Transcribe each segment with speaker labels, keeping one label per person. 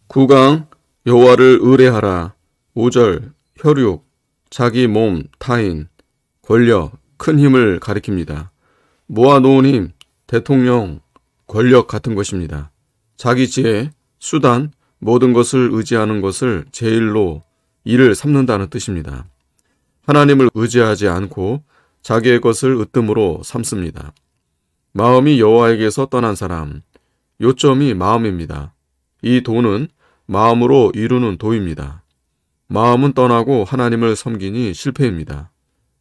Speaker 1: 9강 여호와를 의뢰하라. 5절 혈육, 자기 몸, 타인, 권력, 큰 힘을 가리킵니다. 모아놓은 힘, 대통령, 권력 같은 것입니다. 자기 지혜, 수단, 모든 것을 의지하는 것을 제일로 이를 삼는다는 뜻입니다. 하나님을 의지하지 않고 자기의 것을 으뜸으로 삼습니다. 마음이 여호와에게서 떠난 사람, 요점이 마음입니다. 이 도는 마음으로 이루는 도입니다. 마음은 떠나고 하나님을 섬기니 실패입니다.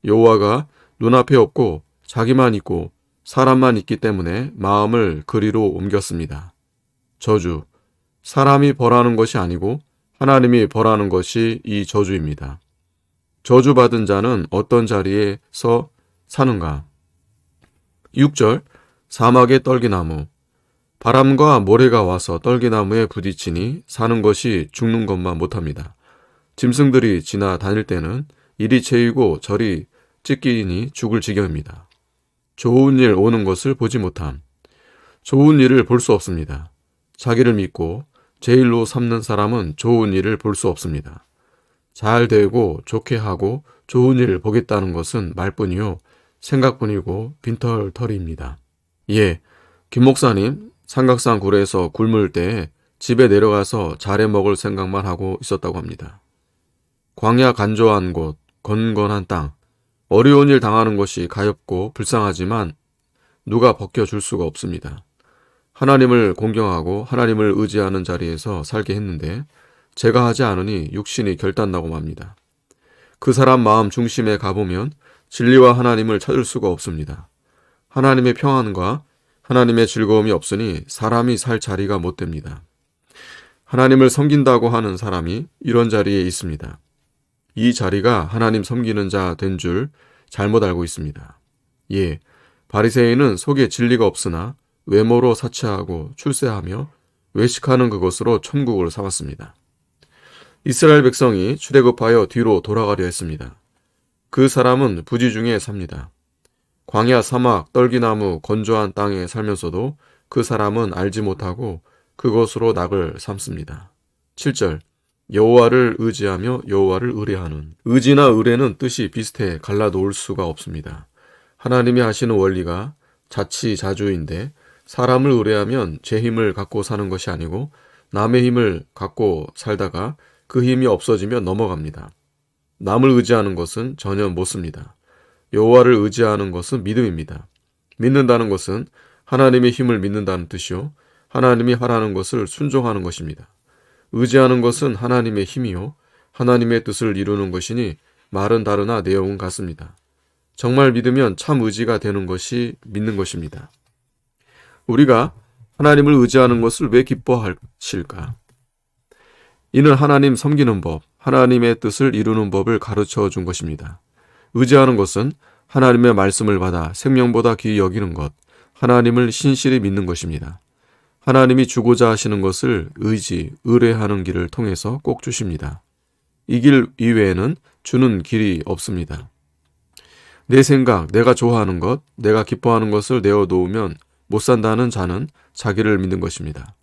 Speaker 1: 여호와가 눈앞에 없고 자기만 있고 사람만 있기 때문에 마음을 그리로 옮겼습니다. 저주, 사람이 벌하는 것이 아니고 하나님이 벌하는 것이 이 저주입니다. 저주받은 자는 어떤 자리에서 사는가? 6절 사막의 떨기나무, 바람과 모래가 와서 떨기나무에 부딪히니 사는 것이 죽는 것만 못합니다. 짐승들이 지나 다닐 때는 이리 채이고 저리 찢기니 죽을 지경입니다. 좋은 일 오는 것을 보지 못함. 좋은 일을 볼 수 없습니다. 자기를 믿고 제일로 삼는 사람은 좋은 일을 볼 수 없습니다. 잘 되고 좋게 하고 좋은 일을 보겠다는 것은 말뿐이요 생각뿐이고 빈털터리입니다. 예, 김 목사님 삼각산 굴에서 굶을 때 집에 내려가서 잘해 먹을 생각만 하고 있었다고 합니다. 광야 간조한 곳, 건건한 땅, 어려운 일 당하는 것이 가엾고 불쌍하지만 누가 벗겨줄 수가 없습니다. 하나님을 공경하고 하나님을 의지하는 자리에서 살게 했는데 제가 하지 않으니 육신이 결단나고 맙니다. 그 사람 마음 중심에 가보면 진리와 하나님을 찾을 수가 없습니다. 하나님의 평안과 하나님의 즐거움이 없으니 사람이 살 자리가 못 됩니다. 하나님을 섬긴다고 하는 사람이 이런 자리에 있습니다. 이 자리가 하나님 섬기는 자 된 줄 잘못 알고 있습니다. 예, 바리새인은 속에 진리가 없으나 외모로 사치하고 출세하며 외식하는 그것으로 천국을 삼았습니다. 이스라엘 백성이 출애굽하여 뒤로 돌아가려 했습니다. 그 사람은 부지 중에 삽니다. 광야, 사막, 떨기나무, 건조한 땅에 살면서도 그 사람은 알지 못하고 그것으로 낙을 삼습니다. 7절 여호와를 의지하며 여호와를 의뢰하는, 의지나 의뢰는 뜻이 비슷해 갈라놓을 수가 없습니다. 하나님이 하시는 원리가 자치자주인데 사람을 의뢰하면 제 힘을 갖고 사는 것이 아니고 남의 힘을 갖고 살다가 그 힘이 없어지면 넘어갑니다. 남을 의지하는 것은 전혀 못 씁니다. 여호와를 의지하는 것은 믿음입니다. 믿는다는 것은 하나님의 힘을 믿는다는 뜻이요 하나님이 하라는 것을 순종하는 것입니다. 의지하는 것은 하나님의 힘이요 하나님의 뜻을 이루는 것이니 말은 다르나 내용은 같습니다. 정말 믿으면 참 의지가 되는 것이 믿는 것입니다. 우리가 하나님을 의지하는 것을 왜 기뻐하실까? 이는 하나님 섬기는 법, 하나님의 뜻을 이루는 법을 가르쳐 준 것입니다. 의지하는 것은 하나님의 말씀을 받아 생명보다 귀히 여기는 것, 하나님을 신실히 믿는 것입니다. 하나님이 주고자 하시는 것을 의뢰하는 길을 통해서 꼭 주십니다. 이 길 이외에는 주는 길이 없습니다. 내 생각, 내가 좋아하는 것, 내가 기뻐하는 것을 내어놓으면 못 산다는 자는 자기를 믿는 것입니다.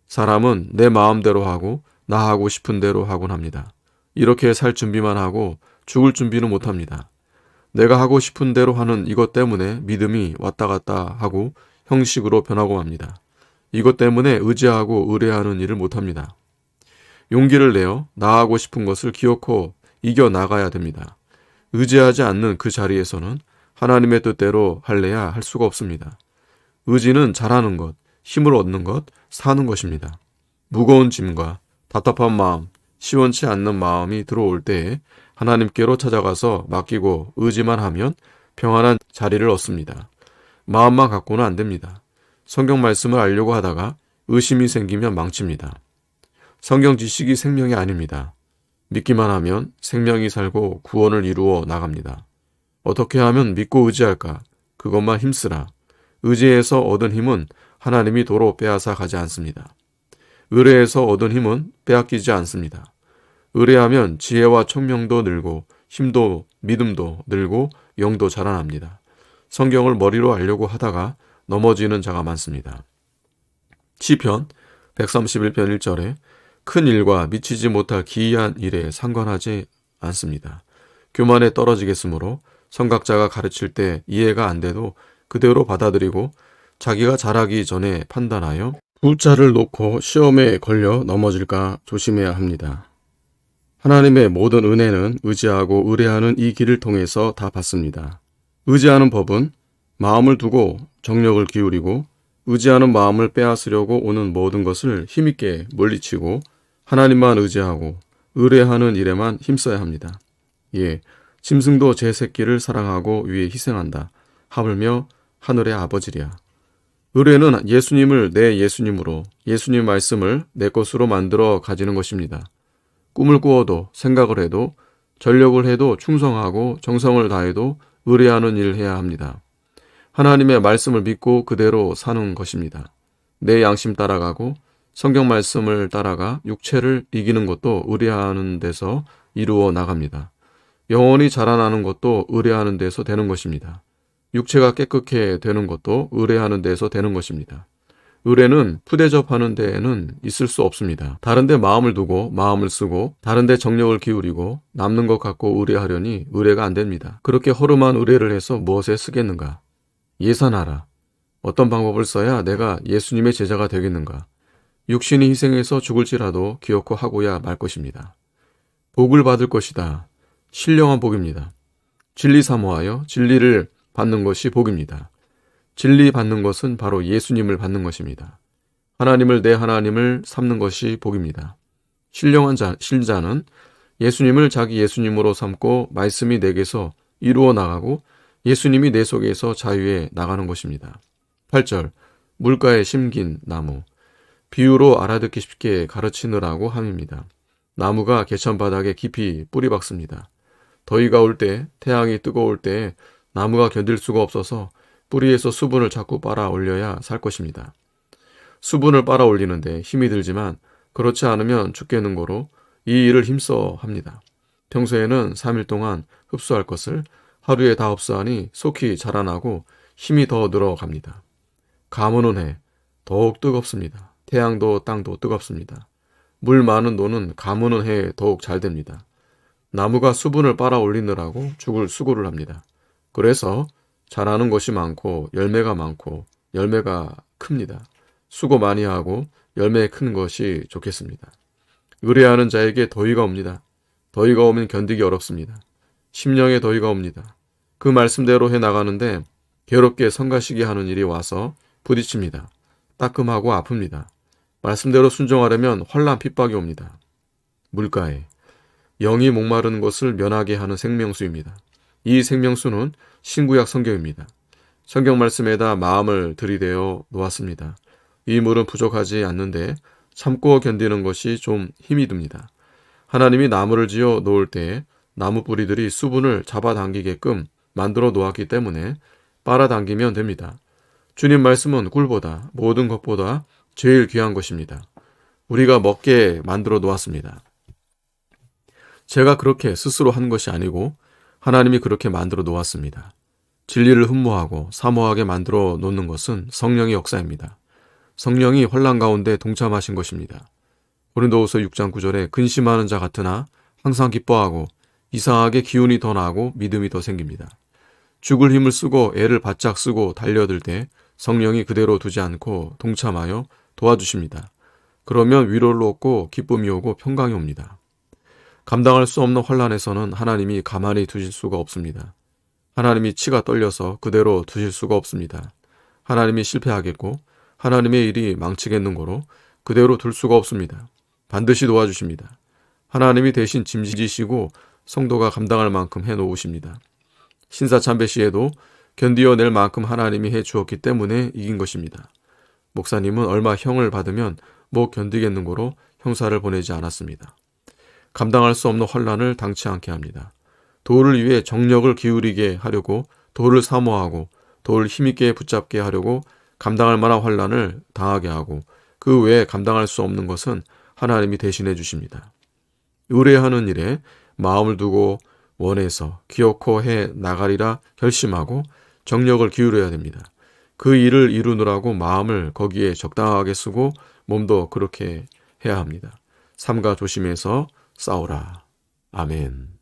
Speaker 1: 사람은 내 마음대로 하고 나 하고 싶은 대로 하곤 합니다. 이렇게 살 준비만 하고 죽을 준비는 못합니다. 내가 하고 싶은 대로 하는 이것 때문에 믿음이 왔다 갔다 하고 형식으로 변하고 합니다. 이것 때문에 의지하고 의뢰하는 일을 못합니다. 용기를 내어 나하고 싶은 것을 기어코 이겨나가야 됩니다. 의지하지 않는 그 자리에서는 하나님의 뜻대로 할래야 할 수가 없습니다. 의지는 잘하는 것, 힘을 얻는 것, 사는 것입니다. 무거운 짐과 답답한 마음, 시원치 않는 마음이 들어올 때에 하나님께로 찾아가서 맡기고 의지만 하면 평안한 자리를 얻습니다. 마음만 갖고는 안 됩니다. 성경 말씀을 알려고 하다가 의심이 생기면 망칩니다. 성경 지식이 생명이 아닙니다. 믿기만 하면 생명이 살고 구원을 이루어 나갑니다. 어떻게 하면 믿고 의지할까? 그것만 힘쓰라. 의지해서 얻은 힘은 하나님이 도로 빼앗아 가지 않습니다. 의뢰해서 얻은 힘은 빼앗기지 않습니다. 의뢰하면 지혜와 총명도 늘고 힘도 믿음도 늘고 영도 자라납니다. 성경을 머리로 알려고 하다가 넘어지는 자가 많습니다. 시편 131편 1절에 큰 일과 미치지 못할 기이한 일에 상관하지 않습니다. 교만에 떨어지겠으므로 선각자가 가르칠 때 이해가 안 돼도 그대로 받아들이고 자기가 잘하기 전에 판단하여 부자를 놓고 시험에 걸려 넘어질까 조심해야 합니다. 하나님의 모든 은혜는 의지하고 의뢰하는 이 길을 통해서 다 받습니다. 의지하는 법은 마음을 두고 정력을 기울이고 의지하는 마음을 빼앗으려고 오는 모든 것을 힘있게 물리치고 하나님만 의지하고 의뢰하는 일에만 힘써야 합니다. 예, 짐승도 제 새끼를 사랑하고 위해 희생한다. 하물며 하늘의 아버지랴. 의뢰는 예수님을 내 예수님으로, 예수님 말씀을 내 것으로 만들어 가지는 것입니다. 꿈을 꾸어도 생각을 해도 전력을 해도 충성하고 정성을 다해도 의뢰하는 일을 해야 합니다. 하나님의 말씀을 믿고 그대로 사는 것입니다. 내 양심 따라가고 성경 말씀을 따라가 육체를 이기는 것도 의뢰하는 데서 이루어 나갑니다. 영혼이 자라나는 것도 의뢰하는 데서 되는 것입니다. 육체가 깨끗해 되는 것도 의뢰하는 데서 되는 것입니다. 의뢰는 푸대접하는 데에는 있을 수 없습니다. 다른 데 마음을 두고 마음을 쓰고 다른 데 정력을 기울이고 남는 것 갖고 의뢰하려니 의뢰가 안 됩니다. 그렇게 허름한 의뢰를 해서 무엇에 쓰겠는가? 예산하라. 어떤 방법을 써야 내가 예수님의 제자가 되겠는가? 육신이 희생해서 죽을지라도 기어코 하고야 말 것입니다. 복을 받을 것이다. 신령한 복입니다. 진리 사모하여 진리를 받는 것이 복입니다. 진리 받는 것은 바로 예수님을 받는 것입니다. 하나님을 내 하나님을 삼는 것이 복입니다. 신령한 신자는 예수님을 자기 예수님으로 삼고 말씀이 내게서 이루어 나가고 예수님이 내 속에서 자유해 나가는 것입니다. 8절 물가에 심긴 나무. 비유로 알아듣기 쉽게 가르치느라고 함입니다. 나무가 개천바닥에 깊이 뿌리 박습니다. 더위가 올 때, 태양이 뜨거울 때 나무가 견딜 수가 없어서 뿌리에서 수분을 자꾸 빨아 올려야 살 것입니다. 수분을 빨아 올리는데 힘이 들지만 그렇지 않으면 죽겠는 거로 이 일을 힘써 합니다. 평소에는 3일 동안 흡수할 것을 하루에 다 흡수하니 속히 자라나고 힘이 더 늘어갑니다. 가무는 해 더욱 뜨겁습니다. 태양도 땅도 뜨겁습니다. 물 많은 노는 가무는 해에 더욱 잘 됩니다. 나무가 수분을 빨아 올리느라고 죽을 수고를 합니다. 그래서 자라는 것이 많고 열매가 많고 열매가 큽니다. 수고 많이 하고 열매 큰 것이 좋겠습니다. 의뢰하는 자에게 더위가 옵니다. 더위가 오면 견디기 어렵습니다. 심령에 더위가 옵니다. 그 말씀대로 해나가는데 괴롭게 성가시게 하는 일이 와서 부딪힙니다. 따끔하고 아픕니다. 말씀대로 순종하려면 환난 핍박이 옵니다. 물가에 영이 목마르는 것을 면하게 하는 생명수입니다. 이 생명수는 신구약 성경입니다. 성경 말씀에다 마음을 들이대어 놓았습니다. 이 물은 부족하지 않는데 참고 견디는 것이 좀 힘이 듭니다. 하나님이 나무를 지어 놓을 때 나무 뿌리들이 수분을 잡아당기게끔 만들어 놓았기 때문에 빨아당기면 됩니다. 주님 말씀은 꿀보다 모든 것보다 제일 귀한 것입니다. 우리가 먹게 만들어 놓았습니다. 제가 그렇게 스스로 한 것이 아니고 하나님이 그렇게 만들어 놓았습니다. 진리를 흠모하고 사모하게 만들어 놓는 것은 성령의 역사입니다. 성령이 환난 가운데 동참하신 것입니다. 고린도후서 6장 9절에 근심하는 자 같으나 항상 기뻐하고 이상하게 기운이 더 나고 믿음이 더 생깁니다. 죽을 힘을 쓰고 애를 바짝 쓰고 달려들 때 성령이 그대로 두지 않고 동참하여 도와주십니다. 그러면 위로를 얻고 기쁨이 오고 평강이 옵니다. 감당할 수 없는 환난에서는 하나님이 가만히 두실 수가 없습니다. 하나님이 치가 떨려서 그대로 두실 수가 없습니다. 하나님이 실패하겠고 하나님의 일이 망치겠는 거로 그대로 둘 수가 없습니다. 반드시 도와주십니다. 하나님이 대신 짐지시고 성도가 감당할 만큼 해놓으십니다. 신사참배 시에도 견디어낼 만큼 하나님이 해주었기 때문에 이긴 것입니다. 목사님은 얼마 형을 받으면 못 견디겠는 거로 형사를 보내지 않았습니다. 감당할 수 없는 환난을 당치 않게 합니다. 도를 위해 정력을 기울이게 하려고 도를 사모하고 도를 힘있게 붙잡게 하려고 감당할 만한 환난을 당하게 하고 그 외에 감당할 수 없는 것은 하나님이 대신해 주십니다. 의뢰하는 일에 마음을 두고 원해서 기어코 해 나가리라 결심하고 정력을 기울여야 됩니다. 그 일을 이루느라고 마음을 거기에 적당하게 쓰고 몸도 그렇게 해야 합니다. 삼가 조심해서 싸우라. 아멘.